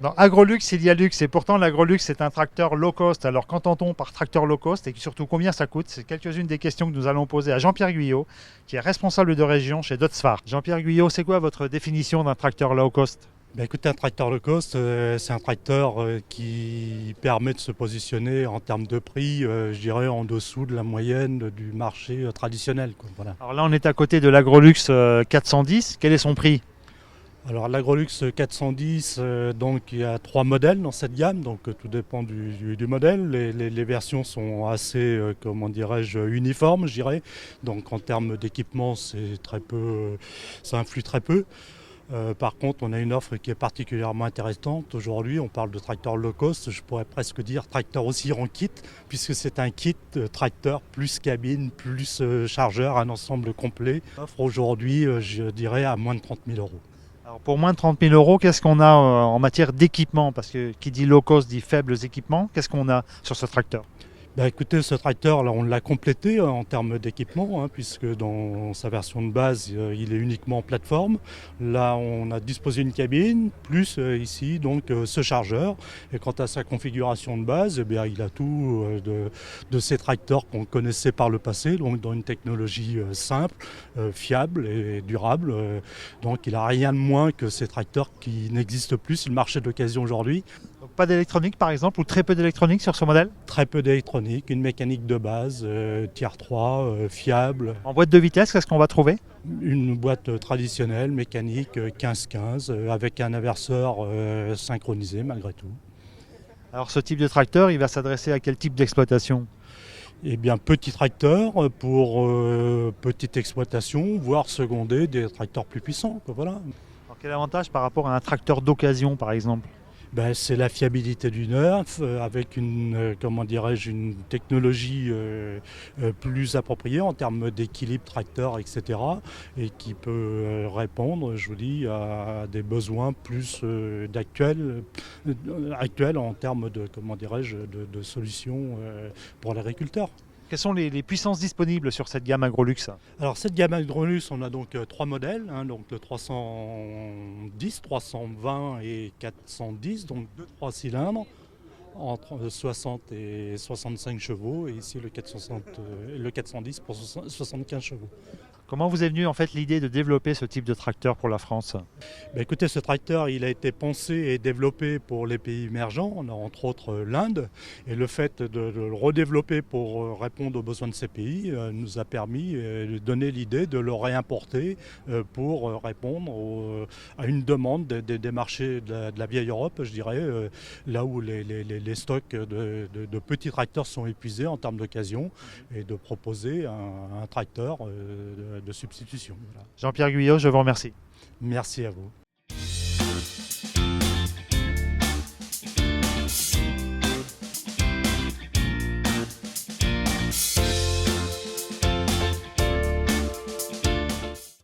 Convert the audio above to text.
Dans Agrolux, il y a luxe, et pourtant l'Agrolux c'est un tracteur low cost. Alors qu'entend-on par tracteur low cost et surtout combien ça coûte? C'est quelques-unes des questions que nous allons poser à Jean-Pierre Guyot, qui est responsable de région chez Dotsfar. Jean-Pierre Guyot, c'est quoi votre définition d'un tracteur low cost? Ben écoutez, un tracteur low cost, c'est un tracteur qui permet de se positionner en termes de prix, je dirais en dessous de la moyenne du marché traditionnel, quoi. Voilà. Alors là on est à côté de l'Agrolux 410, quel est son prix? Alors l'Agrolux 410, donc il y a trois modèles dans cette gamme, donc tout dépend du modèle. Les versions sont assez, comment dirais-je, uniformes, je dirais. Donc en termes d'équipement, c'est très peu, ça influe très peu. Par contre, on a une offre qui est particulièrement intéressante. Aujourd'hui, on parle de tracteur low cost, je pourrais presque dire tracteur aussi en kit, puisque c'est un kit tracteur plus cabine, plus chargeur, un ensemble complet. Offre aujourd'hui, je dirais, à moins de 30 000 euros. Alors pour moins de 30 000 euros, qu'est-ce qu'on a en matière d'équipement? Parce que qui dit low cost dit faibles équipements. Qu'est-ce qu'on a sur ce tracteur? Bah, écoutez, ce tracteur, là, on l'a complété en termes d'équipement, hein, puisque dans sa version de base, il est uniquement en plateforme. Là, on a disposé une cabine, plus ici, donc ce chargeur. Et quant à sa configuration de base, eh bien, il a tout de ces tracteurs qu'on connaissait par le passé, donc dans une technologie simple, fiable et durable. Donc, il n'a rien de moins que ces tracteurs qui n'existent plus sur le marché d'occasion aujourd'hui. Donc pas d'électronique par exemple, ou très peu d'électronique sur ce modèle? Très peu d'électronique, une mécanique de base, tier 3, fiable, En boîte de vitesse, qu'est-ce qu'on va trouver? une boîte traditionnelle, mécanique 15-15, avec un inverseur synchronisé malgré tout. Alors ce type de tracteur, il va s'adresser à quel type d'exploitation? Eh bien, petit tracteur pour petite exploitation, voire seconder des tracteurs plus puissants, quoi, voilà. Alors quel avantage par rapport à un tracteur d'occasion par exemple? Ben, c'est la fiabilité du neuf avec une, comment dirais-je, une technologie plus appropriée en termes d'équilibre tracteur, etc. Et qui peut répondre, je vous dis, à des besoins plus actuels en termes de, comment dirais-je, de solutions pour l'agriculteur. Quelles sont les puissances disponibles sur cette gamme Agrolux? Alors cette gamme Agronus, on a donc trois modèles, hein, donc le 310, 320 et 410, donc deux trois cylindres entre 60 et 65 chevaux, et ici le 460, le 410 pour 75 chevaux. Comment vous est venue en fait l'idée de développer ce type de tracteur pour la France? Ben écoutez, ce tracteur, il a été pensé et développé pour les pays émergents, on a entre autres l'Inde, et le fait de le redévelopper pour répondre aux besoins de ces pays nous a permis de donner l'idée de le réimporter pour répondre à une demande des marchés de la vieille Europe, je dirais, là où les stocks de petits tracteurs sont épuisés en termes d'occasion, et de proposer un tracteur de substitution. Voilà. Jean-Pierre Guyot, je vous remercie. Merci à vous.